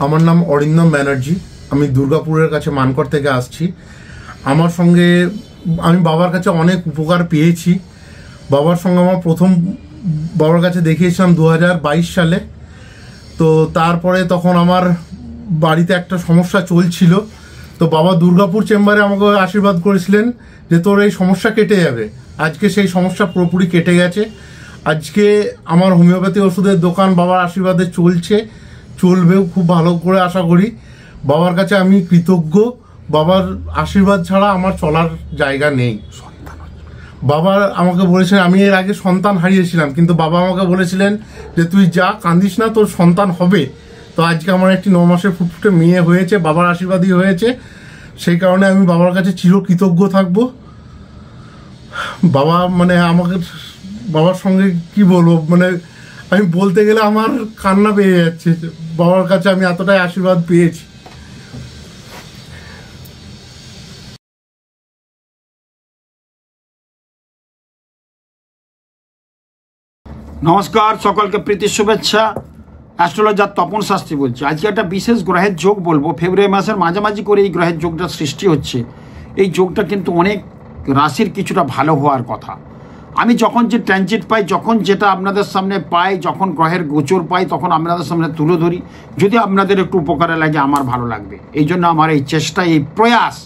আমার নাম অরিন্দম ব্যানার্জি। আমি দুর্গাপুরের কাছে মানকর থেকে আসছি। আমার সঙ্গে আমি বাবার কাছে অনেক উপকার পেয়েছি। বাবার সঙ্গে আমার প্রথম বাবার কাছে দেখিয়েছিলাম 2022 সালে। তো তারপরে তখন আমার বাড়িতে একটা সমস্যা চলছিল, তো বাবা দুর্গাপুর চেম্বারে আমাকে আশীর্বাদ করেছিলেন যে তোর এই সমস্যা কেটে যাবে। আজকে সেই সমস্যা পুরোপুরি কেটে গেছে। আজকে আমার হোমিওপ্যাথি ওষুধের দোকান বাবার আশীর্বাদে চলবেও খুব ভালো করে আশা করি। বাবার কাছে আমি কৃতজ্ঞ। বাবার আশীর্বাদ ছাড়া আমার চলার জায়গা নেই। বাবা আমাকে বলেছেন, আমি এর আগে সন্তান হারিয়েছিলাম, কিন্তু বাবা আমাকে বলেছিলেন যে তুই যা, কান্দিস না, তোর সন্তান হবে। তো আজকে আমার একটি 9 মাসের ফুটফুটে মেয়ে হয়েছে, বাবার আশীর্বাদই হয়েছে। সেই কারণে আমি বাবার কাছে চিরকৃতজ্ঞ থাকবো। বাবা আমাকে বাবার সঙ্গে কি বলবো, আমি বলতে গেলে আমার কান্না পেয়ে যাচ্ছে। বাবার কাছে আমি এতটাই আশীর্বাদ পেয়েছি। নমস্কার, সকলকে প্রীতি শুভেচ্ছা। অ্যাস্ট্রোলজার তপন শাস্ত্রী বলছি। আজকে একটা বিশেষ গ্রহের যোগ বলবো। ফেব্রুয়ারি মাসের মাঝামাঝি করে এই গ্রহের যোগটা সৃষ্টি হচ্ছে। এই যোগটা কিন্তু অনেক রাশির কিছুটা ভালো হওয়ার কথা। আমি যখন যে ট্রানজিট পাই, যখন যেটা আপনাদের সামনে পাই, যখন গ্রহের গোচর পাই, তখন আপনাদের সামনে তুলে ধরি। যদি আপনাদের একটু উপকারে লাগে আমার ভালো লাগবে, এই জন্য আমার এই চেষ্টা, এই প্রয়াস।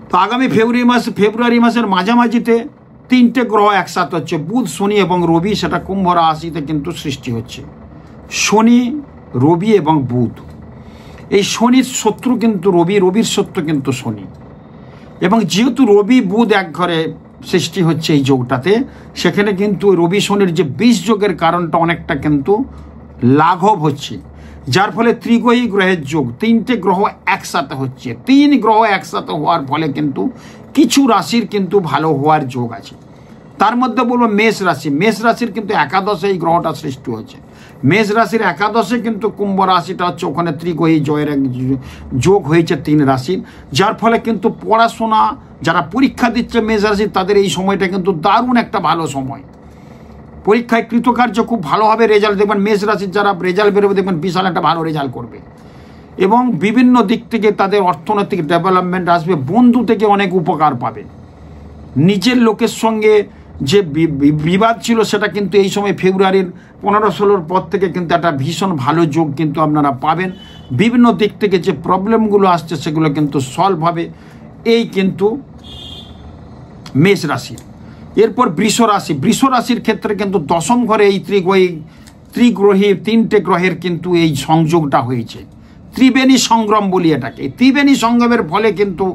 তো আগামী ফেব্রুয়ারি মাসের মাঝামাঝিতে 3টে গ্রহ একসাথে হচ্ছে, বুধ, শনি এবং রবি। সেটা কুম্ভ রাশিতে কিন্তু সৃষ্টি হচ্ছে। শনি, রবি এবং বুধ। এই শনির শত্রু কিন্তু রবি, রবির শত্রু কিন্তু শনি। এবং যেহেতু রবি বুধ এক ঘরে সৃষ্টি হচ্ছে এই যোগটাতে, সেখানে কিন্তু রবি শনির যে 20 যোগের কারণটা অনেকটা কিন্তু লাঘব হচ্ছে। যার ফলে ত্রিগ্রহী গ্রহের যোগ, 3টে গ্রহ একসাথে হচ্ছে। 3 গ্রহ একসাথে হওয়ার ফলে কিন্তু কিছু রাশির কিন্তু ভালো হওয়ার যোগ আছে। তার মধ্যে বলবো মেষ রাশি। মেষ রাশির কিন্তু একাদশে এই গ্রহটা সৃষ্টি হয়েছে। মেষ রাশির একাদশে কিন্তু কুম্ভ রাশিটা হচ্ছে, ওখানে ত্রিগ্রহী জয়ের এক যোগ হয়েছে 3 রাশির। যার ফলে কিন্তু পড়াশোনা যারা পরীক্ষা দিচ্ছে মেষ রাশির, তাদের এই সময়টা কিন্তু দারুণ একটা ভালো সময়। পরীক্ষায় কৃতকার্য, খুব ভালোভাবে রেজাল্ট দেখবেন। মেষ রাশির যারা রেজাল্ট বেরোবে দেখবেন বিশাল একটা ভালো রেজাল্ট করবে। এবং বিভিন্ন দিক থেকে তাদের অর্থনৈতিক ডেভেলপমেন্ট আসবে। বন্ধু থেকে অনেক উপকার পাবে। নিজের লোকের সঙ্গে যে বিবাদ ছিল, সেটা কিন্তু এই সময় ফেব্রুয়ারির 15-16 পর থেকে কিন্তু একটা ভীষণ ভালো যোগ কিন্তু আপনারা পাবেন। বিভিন্ন দিক থেকে যে প্রবলেমগুলো আসছে সেগুলো কিন্তু সলভ হবে। এই কিন্তু মেষ রাশি। এরপর বৃষ রাশি। বৃষ রাশির ক্ষেত্রে কিন্তু 10ম ঘরে এই ত্রিগ্রহী 3টে গ্রহের কিন্তু এই সংযোগটা হয়েছে। ত্রিবেণী সংগ্রাম বলি এটাকে। ত্রিবেণী সংগ্রামের ফলে কিন্তু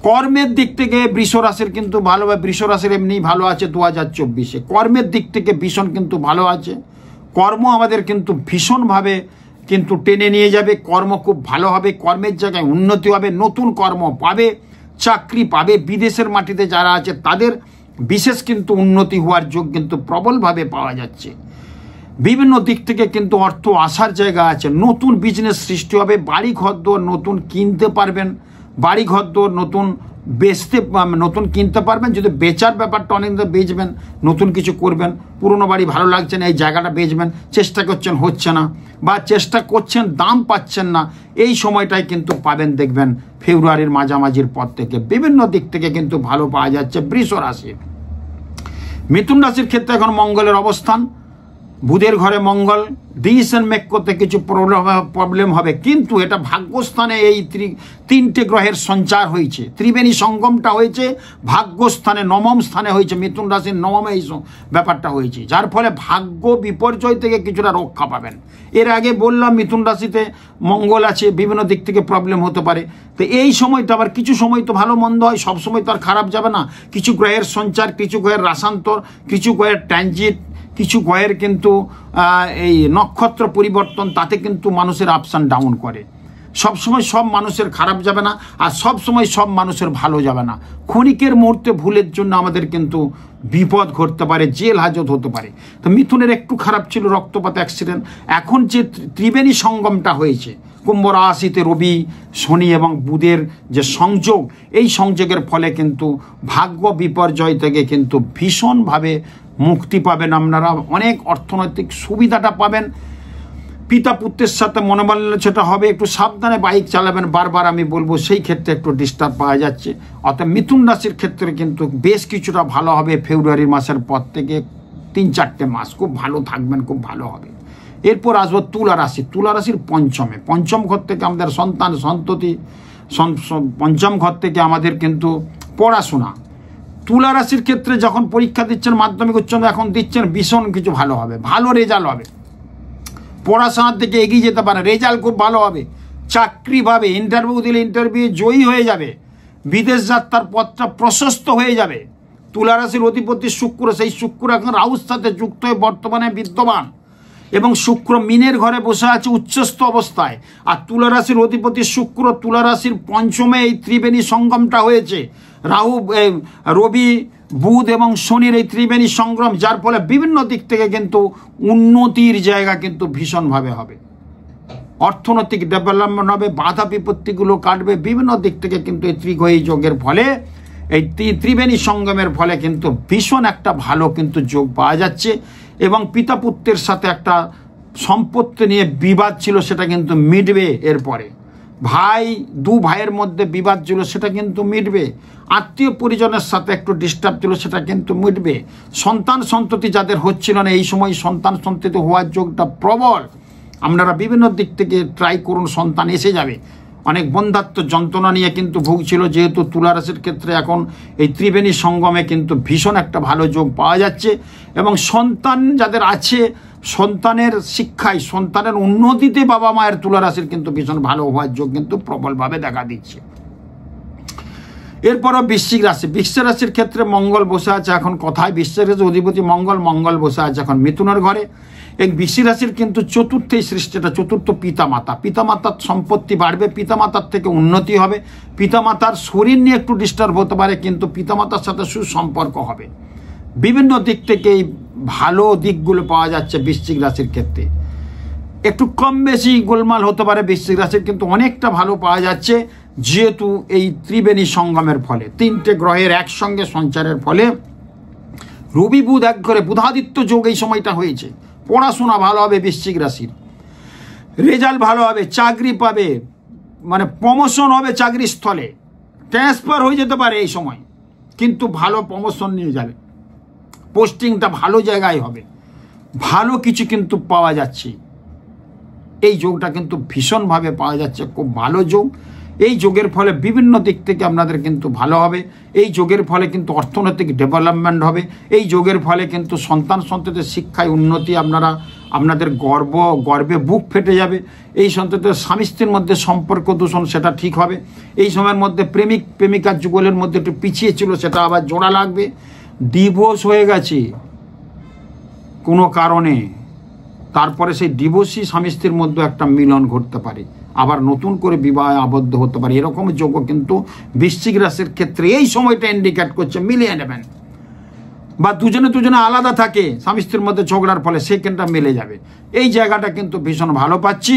কর্মের দিক থেকে বৃষ রাশির কিন্তু ভালো। বৃষ রাশির এমনি ভালো আছে 2024-এ। কর্মের দিক থেকে ভীষণ কিন্তু ভালো আছে। কর্ম আমাদের কিন্তু ভীষণভাবে কিন্তু টেনে নিয়ে যাবে। কর্ম খুব ভালো হবে, কর্মের জায়গায় উন্নতি হবে, নতুন কর্ম পাবে, চাকরি পাবে। বিদেশের মাটিতে যারা আছে তাদের বিশেষ কিন্তু উন্নতি হওয়ার যোগ কিন্তু প্রবলভাবে পাওয়া যাচ্ছে। বিভিন্ন দিক থেকে কিন্তু অর্থ আসার জায়গা আছে। নতুন বিজনেস সৃষ্টি হবে। বাড়ি ঘরদোর নতুন কিনতে পারবেন। বাড়ি ঘরদোর নতুন কিনতে পারবেন। যদি বেচার ব্যাপারটা অনেক বেচবেন, নতুন কিছু করবেন। পুরনো বাড়ি ভালো লাগছে না, এই জায়গাটা বেচবেন। চেষ্টা করছেন, হচ্ছে না, বা চেষ্টা করছেন দাম পাচ্ছেন না, এই সময়টাই কিন্তু পাবেন। দেখবেন ফেব্রুয়ারির মাঝামাঝির পর থেকে বিভিন্ন দিক থেকে কিন্তু ভালো পাওয়া যাচ্ছে বৃষ রাশির। মিথুন রাশির ক্ষেত্রে এখন মঙ্গলের অবস্থান। বুধের ঘরে মঙ্গল ডিসিশন মেক করতে কিছু প্রবলেম হবে, কিন্তু এটা ভাগ্যস্থানে এই 3টে গ্রহের সঞ্চার হয়েছে। ত্রিবেণী সঙ্গমটা হয়েছে ভাগ্যস্থানে, 9ম স্থানে হয়েছে। মিথুন রাশির 9মে এই ব্যাপারটা হয়েছে, যার ফলে ভাগ্য বিপর্যয় থেকে কিছুটা রক্ষা পাবেন। এর আগে বললাম মিথুন রাশিতে মঙ্গল আছে, বিভিন্ন দিক থেকে প্রবলেম হতে পারে। তো এই সময়টা আবার কিছু সময় তো ভালো মন্দ হয়, সবসময় তো আর খারাপ যাবে না। কিছু গ্রহের সঞ্চার, কিছু গ্রহের রাশান্তর, কিছু গ্রহের ট্রানজিট, কিছু গ্রহের কিন্তু এই নক্ষত্র পরিবর্তন, তাতে কিন্তু মানুষের আপস অ্যান্ড ডাউন করে। সবসময় সব মানুষের খারাপ যাবে না, আর সব সময় সব মানুষের ভালো যাবে না। ক্ষণিকের মুহূর্তে ভুলের জন্য আমাদের কিন্তু বিপদ ঘটতে পারে, জেল হাজত হতে পারে। তো মিথুনের একটু খারাপ ছিল, রক্তপাত, অ্যাক্সিডেন্ট। এখন যে ত্রিবেণী সঙ্গমটা হয়েছে, কুম্ভ রাশিতে রবি, শনি এবং বুধের যে সংযোগ, এই সংযোগের ফলে কিন্তু ভাগ্য বিপর্যয় থেকে কিন্তু ভীষণভাবে মুক্তি পাবেন আপনারা। অনেক অর্থনৈতিক সুবিধাটা পাবেন। পিতা পুত্রের সাথে মনোমালিন্য সেটা হবে, একটু সাবধানে বাইক চালাবেন, বারবার আমি বলবো, সেই ক্ষেত্রে একটু ডিস্টার্ব পাওয়া যাচ্ছে। অর্থাৎ মিথুন রাশির ক্ষেত্রে কিন্তু বেশ কিছুটা ভালো হবে। ফেব্রুয়ারি মাসের পর থেকে 3-4টে মাস খুব ভালো থাকবেন, খুব ভালো হবে। এরপর আসবো তুলা রাশি। তুলা রাশির পঞ্চম ঘর থেকে আমাদের সন্তান সন্ততি, পঞ্চম ঘর থেকে আমাদের কিন্তু পড়াশোনা। তুলা রাশির ক্ষেত্রে যখন পরীক্ষা দিচ্ছেন, মাধ্যমিক উচ্চ এখন দিচ্ছেন, ভীষণ কিছু ভালো হবে, ভালো রেজাল্ট হবে, পড়াশোনার থেকে এগিয়ে যেতে পারে, রেজাল্ট খুব ভালো হবে, চাকরি পাবে, ইন্টারভিউ দিলে ইন্টারভিউ জয়ী হয়ে যাবে, বিদেশ যাত্রার পথটা প্রশস্ত হয়ে যাবে। তুলা রাশির অধিপতি শুক্র, সেই শুক্র এখন রাহুর সাথে যুক্ত হয়ে বর্তমানে বিদ্যমান, এবং শুক্র মিনের ঘরে বসে আছে উচ্চস্থ অবস্থায়। আর তুলা রাশির অধিপতি শুক্র তুলা রাশির পঞ্চমে এই ত্রিবেণী সঙ্গমটা হয়েছে, রাহু, রবি, বুধ এবং শনির এই ত্রিবেণী সংগ্রাম, যার ফলে বিভিন্ন দিক থেকে কিন্তু উন্নতির জায়গা কিন্তু ভীষণভাবে হবে, অর্থনৈতিক ডেভেলপমেন্ট হবে, বাধা বিপত্তিগুলো কাটবে, বিভিন্ন দিক থেকে কিন্তু এই ত্রিগ্রহী যোগের ফলে, এই ত্রিবেণী সঙ্গমের ফলে কিন্তু ভীষণ একটা ভালো কিন্তু যোগ পাওয়া যাচ্ছে। এবং পিতা পুত্রের সাথে একটা সম্পত্তি নিয়ে বিবাদ ছিল, সেটা কিন্তু মিটবে। এরপরে দু ভাইয়ের মধ্যে বিবাদ ছিল, সেটা কিন্তু মিটবে। আত্মীয় পরিজনের সাথে একটু ডিস্টার্ব ছিল, সেটা কিন্তু মিটবে। সন্তান সন্ততি যাদের হচ্ছিল না, এই সময় সন্তান সন্ততি হওয়ার যোগটা প্রবল। আপনারা বিভিন্ন দিক থেকে ট্রাই করুন, সন্তান এসে যাবে। অনেক বন্ধাত্ম যন্ত্রণা নিয়ে কিন্তু ভুগছিল, যেহেতু তুলা রাশির ক্ষেত্রে এখন এই ত্রিবেণী সঙ্গমে কিন্তু ভীষণ একটা ভালো যোগ পাওয়া যাচ্ছে। এবং সন্তান যাদের আছে, সন্তানের শিক্ষায়, সন্তানের উন্নতিতে বাবা মায়ের তুলা রাশির কিন্তু ভীষণ ভালো হওয়ার যোগ কিন্তু প্রবলভাবে দেখা দিচ্ছে। এরপরও বৃশ্চিক রাশি। বৃশ্চিক রাশির ক্ষেত্রে মঙ্গল বসে আছে এখন কথায়, বৃশ্চিক রাশির অধিপতি মঙ্গল বসে আছে এখন মিথুনের ঘরে। এই বৃশ্চিক রাশির কিন্তু চতুর্থেই সৃষ্টিটা, চতুর্থ পিতামাতার সম্পত্তি বাড়বে, পিতামাতার থেকে উন্নতি হবে, পিতামাতার শরীর নিয়ে একটু ডিস্টার্ব হতে পারে, কিন্তু পিতামাতার সাথে সুসম্পর্ক হবে। বিভিন্ন দিক থেকে এই ভালো দিকগুলো পাওয়া যাচ্ছে বৃশ্চিক রাশির ক্ষেত্রে। একটু কম বেশি গোলমাল হতে পারে বৃশ্চিক রাশির, কিন্তু অনেকটা ভালো পাওয়া যাচ্ছে, যেহেতু এই ত্রিবেণী সঙ্গমের ফলে, 3টে গ্রহের একসঙ্গে সঞ্চারের ফলে, রবি বুধ এক ঘরে, বুধাদিত্য যোগ এই সময়টা হয়েছে। পড়াশোনা ভালো হবে বৃশ্চিক রাশির, রেজাল্ট ভালো হবে, চাকরি পাবে, মানে প্রমোশন হবে চাকরির স্থলে, ট্রান্সফার হয়ে যেতে পারে এই সময়, কিন্তু ভালো প্রমোশন নিয়ে যাবে, পোস্টিংটা ভালো জায়গায় হবে, ভালো কিছু কিন্তু পাওয়া যাচ্ছে। এই যোগটা কিন্তু ভীষণভাবে পাওয়া যাচ্ছে, খুব ভালো যোগ। এই যোগের ফলে বিভিন্ন দিক থেকে আপনাদের কিন্তু ভালো হবে। এই যোগের ফলে কিন্তু অর্থনৈতিক ডেভেলপমেন্ট হবে। এই যোগের ফলে কিন্তু সন্তান সন্ততির শিক্ষায় উন্নতি, আপনাদের গর্বে বুক ফেটে যাবে। এই সন্ততির স্বামী স্ত্রীর মধ্যে সম্পর্ক দূষণ সেটা ঠিক হবে। এই সময়ের মধ্যে প্রেমিক প্রেমিকার যুগলের মধ্যে একটু পিছিয়ে ছিল, সেটা আবার জোড়া লাগবে। ডিভোর্স হয়ে গেছে কোনো কারণে, তারপরে সেই ডিভোর্সই স্বামী স্ত্রীর মধ্যে একটা মিলন ঘটতে পারে, আবার নতুন করে বিবাহে আবদ্ধ হতে পারে। এরকম যোগ্য কিন্তু বৃশ্চিক রাশির ক্ষেত্রে এই সময়টা ইন্ডিকেট করছে, মিলিয়ে নেবেন। বা দুজনে আলাদা থাকে স্বামী স্ত্রীর মধ্যে ঝগড়ার ফলে, সেখানটা মিলে যাবে। এই জায়গাটা কিন্তু ভীষণ ভালো পাচ্ছি।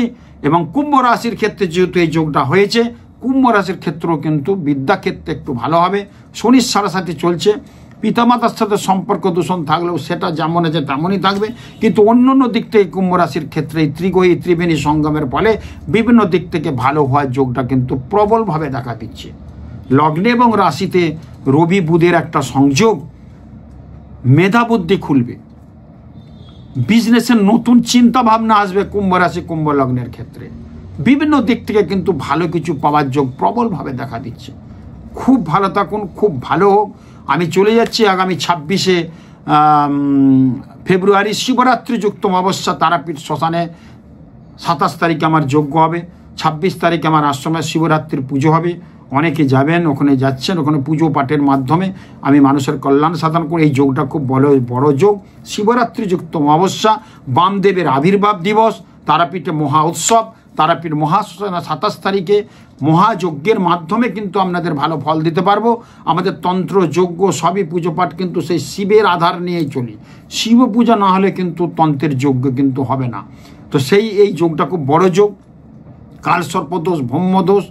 এবং কুম্ভ রাশির ক্ষেত্রে যেহেতু এই যোগটা হয়েছে, কুম্ভ রাশির ক্ষেত্রেও কিন্তু বিদ্যাক্ষেত্রে একটু ভালো হবে। শনির সাড়ে চলছে, পিতামাতার সাথে সম্পর্ক দূষণ থাকলেও সেটা যেমন আছে তেমনই থাকবে, কিন্তু অন্য দিক থেকে কুম্ভ রাশির ক্ষেত্রে এই ত্রিবেণী সঙ্গমের ফলে বিভিন্ন দিক থেকে ভালো হওয়ার যোগটা কিন্তু প্রবলভাবে দেখা দিচ্ছে। লগ্নে এবং রাশিতে রবি বুধের একটা সংযোগ, মেধা বুদ্ধি খুলবে, বিজনেসের নতুন চিন্তা ভাবনা আসবে কুম্ভ রাশি কুম্ভ লগ্নের ক্ষেত্রে। বিভিন্ন দিক থেকে কিন্তু ভালো কিছু পাওয়ার যোগ প্রবলভাবে দেখা দিচ্ছে। খুব ভালো থাকুন, খুব ভালো হোক। আমি চলে যাচ্ছি আগামী 26শে ফেব্রুয়ারি শিবরাত্রি যুক্ত অমাবস্যা তারাপীঠ শ্মশানে। 27 তারিখে আমার যজ্ঞ হবে, 26 তারিখে আমার আশ্রমে শিবরাত্রির পুজো হবে। অনেকে যাবেন, ওখানে যাচ্ছেন, ওখানে পুজো পাঠের মাধ্যমে আমি মানুষের কল্যাণ সাধন করি। এই যোগটা খুব বড় যোগ। শিবরাত্রি যুক্ত অমাবস্যা, বামদেবের আবির্ভাব দিবস, তারাপীঠে মহা উৎসব, তারাপীঠ মহাশ্মশানে 27 তারিখে মহাযজ্ঞের মাধ্যমে কিন্তু আপনাদের ভালো ফল দিতে পারবো। আমাদের তন্ত্র যজ্ঞ সবই পুজো পাঠ কিন্তু সেই শিবের আধার নিয়েই চলি। শিব পূজা না হলে কিন্তু তন্ত্রের যজ্ঞ কিন্তু হবে না। তো এই যোগটা খুব বড় যোগ। কালসর্পদোষ, ব্রহ্মদোষ,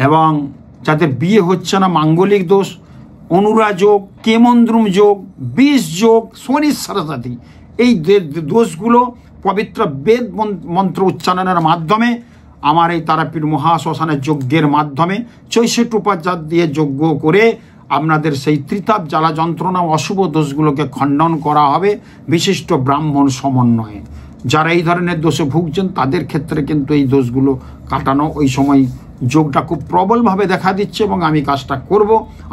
এবং যাদের বিয়ে হচ্ছে না মাঙ্গলিক দোষ, অনুরা যোগ, কেমন্দ্রুম যোগ, বিষ যোগ, শনির সাথে এই দোষগুলো পবিত্র বেদ মন্ত্র উচ্চারণের মাধ্যমে আমার এই তারাপীঠ মহাশ্মশানের যজ্ঞের মাধ্যমে 64 উপাচার দিয়ে যজ্ঞ করে আপনাদের সেই ত্রিতাপ জ্বালা যন্ত্রণা অশুভ দোষগুলোকে খণ্ডন করা হবে বিশিষ্ট ব্রাহ্মণ সমন্বয়ে। যারা এই ধরনের দোষে ভুগছেন তাদের ক্ষেত্রে কিন্তু এই দোষগুলো কাটানো ওই সময় যোগটা খুব প্রবলভাবে দেখা দিচ্ছে এবং আমি কাজটা করব।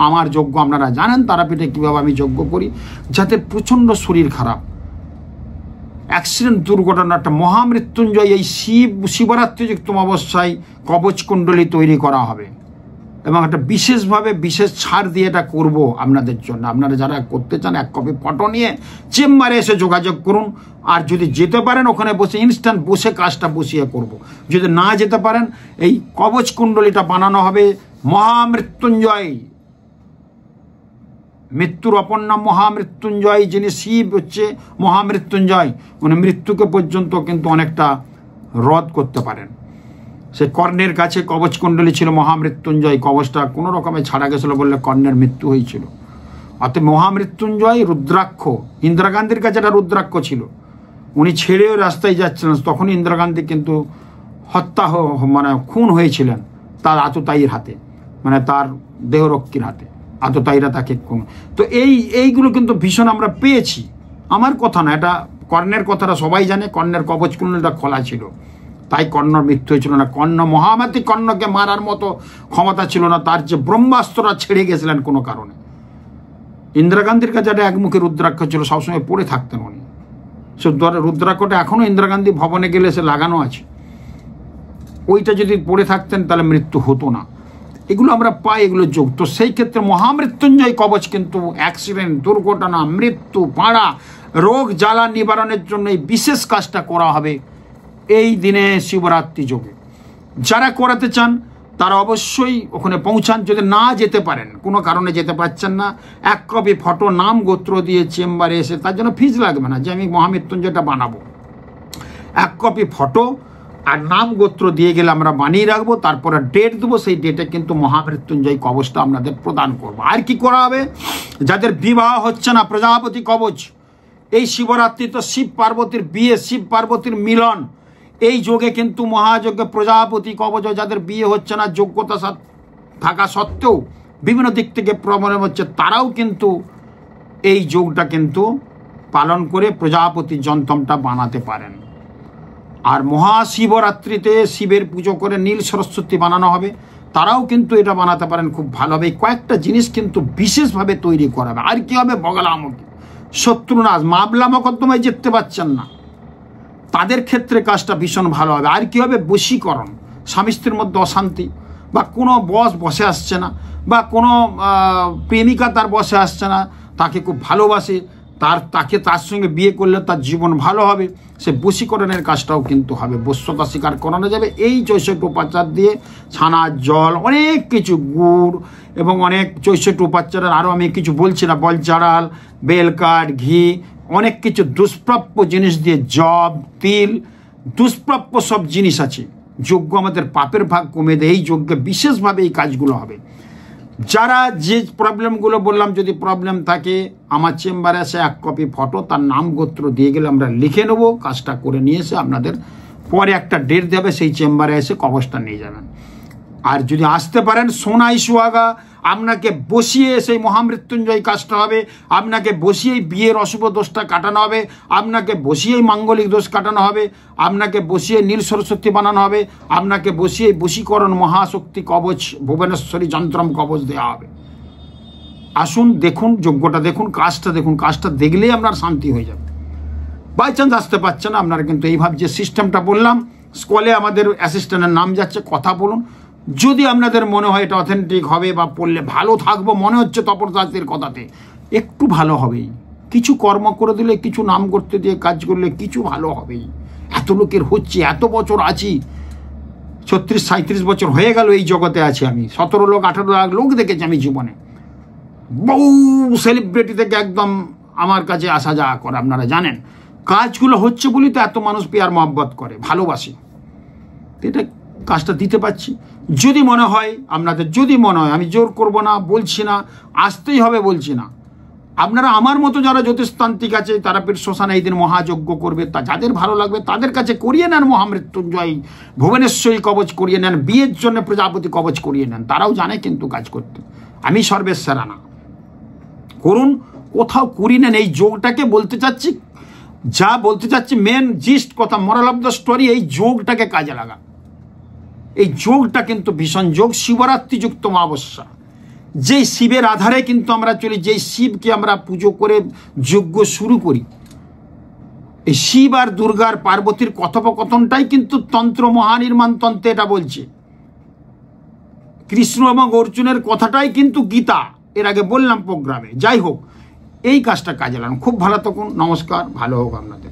আমার যজ্ঞ আপনারা জানেন তারাপীঠে কীভাবে আমি যজ্ঞ করি। যাদের প্রচণ্ড শরীর খারাপ, অ্যাক্সিডেন্ট, দুর্ঘটনা, একটা মহামৃত্যুঞ্জয় এই শিবরাত্রিযুক্ত অবস্থায় কবচ কুণ্ডলী তৈরি করা হবে এবং একটা বিশেষভাবে বিশেষ ছাড় দিয়ে এটা করব আপনাদের জন্য। আপনারা যারা করতে চান 1 কপি ফটো নিয়ে চেম্বারে এসে যোগাযোগ করুন। আর যদি যেতে পারেন ওখানে বসে ইনস্ট্যান্ট বসে কাজটা বসিয়ে করব। যদি না যেতে পারেন এই কবচ কুণ্ডলীটা বানানো হবে মহামৃত্যুঞ্জয়, মৃত্যুর অপর নাম মহামৃত্যুঞ্জয়, যিনি শিব হচ্ছে মহামৃত্যুঞ্জয়, মানে মৃত্যুকে পর্যন্ত কিন্তু অনেকটা রদ করতে পারেন। সে কর্ণের কাছে কবচ কুণ্ডলী ছিল মহামৃত্যুঞ্জয়, কবচটা কোনো রকমে ছাড়া গেছিল বললে কর্ণের মৃত্যু হয়েছিল। অর্থাৎ মহামৃত্যুঞ্জয় রুদ্রাক্ষ, ইন্দিরা গান্ধীর কাছে একটা রুদ্রাক্ষ ছিল, উনি ছেড়েও রাস্তায় যাচ্ছিলেন তখন ইন্দিরা গান্ধী কিন্তু হত্যা মানে খুন হয়েছিলেন তার আততায়ীর হাতে, মানে তার দেহরক্ষীর হাতে, আততায়ীরা তাকে খুন। তো এইগুলো কিন্তু ভীষণ আমরা পেয়েছি, আমার কথা না, এটা কর্ণের কথাটা সবাই জানে। কর্ণের কবচ কুণ্ডলীটা খোলা ছিল, তাই কর্ণর মৃত্যু হয়েছিল না। কর্ণ মহামাতি, কর্ণকে মারার মতো ক্ষমতা ছিল না, তার যে ব্রহ্মাস্ত্রটা ছেড়ে গেছিলেন কোনো কারণে। ইন্দিরা গান্ধীর কাছে একটা একমুখী রুদ্রাক্ষ ছিল, সবসময় পড়ে থাকতেন উনি। সে রুদ্রাক্ষটা এখনও ইন্দিরা গান্ধী ভবনে গেলে সে লাগানো আছে, ওইটা যদি পড়ে থাকতেন তাহলে মৃত্যু হতো না। এগুলো আমরা পাই, এগুলো যোগ। তো সেই ক্ষেত্রে মহামৃত্যুঞ্জয় কবচ কিন্তু অ্যাক্সিডেন্ট, দুর্ঘটনা, মৃত্যু, পাড়া, রোগ জ্বালা নিবারণের জন্য এই বিশেষ কাজটা করা হবে এই দিনে শিবরাত্রি যোগে। যারা করাতে চান তারা অবশ্যই ওখানে পৌঁছান। যদি না যেতে পারেন, কোনো কারণে যেতে পারছেন না, 1 কপি ফটো নাম গোত্র দিয়ে চেম্বারে এসে, তার জন্য ফিজ লাগবে না যে আমি মহামৃত্যুঞ্জয়টা বানাবো। 1 কপি ফটো আর নাম গোত্র দিয়ে গেলে আমরা বানিয়ে রাখবো, তারপরে ডেট দেবো, সেই ডেটে কিন্তু মহামৃত্যুঞ্জয় কবচটা আপনাদের প্রদান করবো। আর কি করা হবে? যাদের বিবাহ হচ্ছে না, প্রজাপতি কবচ। এই শিবরাত্রি তো শিব পার্বতীর বিয়ে, শিব পার্বতীর মিলন। এই যোগে কিন্তু মহাযজ্ঞে প্রজাপতি কবচ, যাদের বিয়ে হচ্ছে না, যোগ্যতা থাকা সত্ত্বেও বিভিন্ন দিক থেকে প্রবলেম হচ্ছে, তারাও কিন্তু এই যোগটা কিন্তু পালন করে প্রজাপতি যন্ত্রটা বানাতে পারেন। আর মহাশিবরাত্রিতে শিবের পুজো করে নীল সরস্বতী বানানো হবে, তারাও কিন্তু এটা বানাতে পারেন, খুব ভালো হবে। কয়েকটা জিনিস কিন্তু বিশেষভাবে তৈরি করা হবে। আর কি হবে? বগলামুখী, শত্রুনাশ, মামলা মকদ্দমায় জিততে পারছেন না, তাদের ক্ষেত্রে কাজটা ভীষণ ভালো হবে। আর কি হবে? বশীকরণ, স্বামী স্ত্রীর মধ্যে অশান্তি, বা কোনো বস বসে আসছে না, বা কোনো প্রেমিকা তার বসে আসছে না, তাকে খুব ভালোবাসে, তার সঙ্গে বিয়ে করলে তার জীবন ভালো হবে, সে বশীকরণের কাজটাও কিন্তু হবে। বশ্যতা স্বীকার করানো যাবে এই 64 উপাচার দিয়ে। ছানার জল, অনেক কিছু, গুড় এবং অনেক 64 উপাচারের আরও আমি কিছু বলছি না, বলচারাল, বেলকাঠ, ঘি, অনেক কিছু দুষ্প্রাপ্য জিনিস দিয়ে, জব, তিল, দুষ্প্রাপ্য সব জিনিস আছে। যজ্ঞ আমাদের পাপের ভাগ কমে দেয়, এই যজ্ঞে বিশেষভাবে এই কাজগুলো হবে। যারা যে প্রবলেমগুলো বললাম, যদি প্রবলেম থাকে আমার চেম্বারে এসে 1 কপি ফটো, তার নাম গোত্র দিয়ে গেলে আমরা লিখে নেবো, কাজটা করে নিয়ে এসে আপনাদের পরে একটা ডেট দেবে, সেই চেম্বারে এসে কবচটা নিয়ে যাবেন। আর যদি আসতে পারেন সোনাই সুহাগা, আপনাকে বসিয়ে সেই মহামৃত্যুঞ্জয় কাজটা হবে, আপনাকে বসিয়েই বিয়ের অশুভ দোষটা কাটানো হবে, আপনাকে বসিয়েই মাঙ্গলিক দোষ কাটানো হবে, আপনাকে বসিয়ে নীল সরস্বতী বানানো হবে, আপনাকে বসিয়েই বশীকরণ মহাশক্তি কবচ, ভুবনেশ্বরী যন্ত্রম কবচ দেওয়া হবে। আসুন, দেখুন যজ্ঞটা, দেখুন কাজটা, দেখুন কাজটা দেখলেই আপনার শান্তি হয়ে যাবে। বাই চান্স আসতে পারছেন আপনারা কিন্তু এইভাবে যে সিস্টেমটা বললাম, স্কলে আমাদের অ্যাসিস্ট্যান্টের নাম যাচ্ছে, কথা বলুন। যদি আপনাদের মনে হয় এটা অথেন্টিক হবে বা পড়লে ভালো থাকবো, মনে হচ্ছে তপন শাস্ত্রীর কথাতে, একটু ভালো হবেই। কিছু কর্ম করে দিলে, কিছু নাম করতে দিয়ে কাজ করলে কিছু ভালো হবেই। এত লোকের হচ্ছে, এত বছর আছি, 36-37 বছর হয়ে গেল এই জগতে আছি আমি। 17 লাখ 18 লাখ লোক দেখেছি আমি জীবনে। বহু সেলিব্রিটি থেকে একদম আমার কাছে আসা যাওয়া করে, আপনারা জানেন। কাজগুলো হচ্ছে বলি তো এত মানুষ পেয়ার মহব্বত করে, ভালোবাসে। এটা কাজটা দিতে পারছি। যদি মনে হয় আপনাদের, যদি মনে হয়, আমি জোর করব না, বলছি না আসতেই হবে বলছি না, আপনারা আমার মতো যারা জ্যোতিষতান্ত্রিক আছে, তারাপীঠ শ্মশানে এই দিন মহাযজ্ঞ করবে, তা যাদের ভালো লাগবে তাদের কাছে করিয়ে নেন মহামৃত্যুঞ্জয় ভুবনেশ্বরী কবচ করিয়ে নেন, বিয়ের জন্য প্রজাপতি কবচ করিয়ে নেন, তারাও জানে কিন্তু কাজ করতে। আমি সর্বেশ্বরা না, করুন, কোথাও করি নেন। এই যোগটাকে বলতে চাচ্ছি, যা বলতে চাচ্ছি মেন জিস্ট কথা, মোরাল অফ দ্য স্টোরি, এই যোগটাকে কাজে লাগা। এই যোগটা কিন্তু ভীষণ যোগ, শিবরাত্রিযুক্ত অমাবস্যা, যেই শিবের আধারে কিন্তু আমরা চলি, যেই শিবকে আমরা পুজো করে যজ্ঞ শুরু করি, এই শিব আর দুর্গার পার্বতীর কথোপকথনটাই কিন্তু তন্ত্র মহানির্মাণ তন্ত্রে এটা বলছে। কৃষ্ণ এবং অর্জুনের কথাটাই কিন্তু গীতা, এর আগে বললাম প্রোগ্রামে। যাই হোক, এই কাজটা কাজে লাগান, খুব ভালো থাকুন, নমস্কার, ভালো হোক আপনাদের।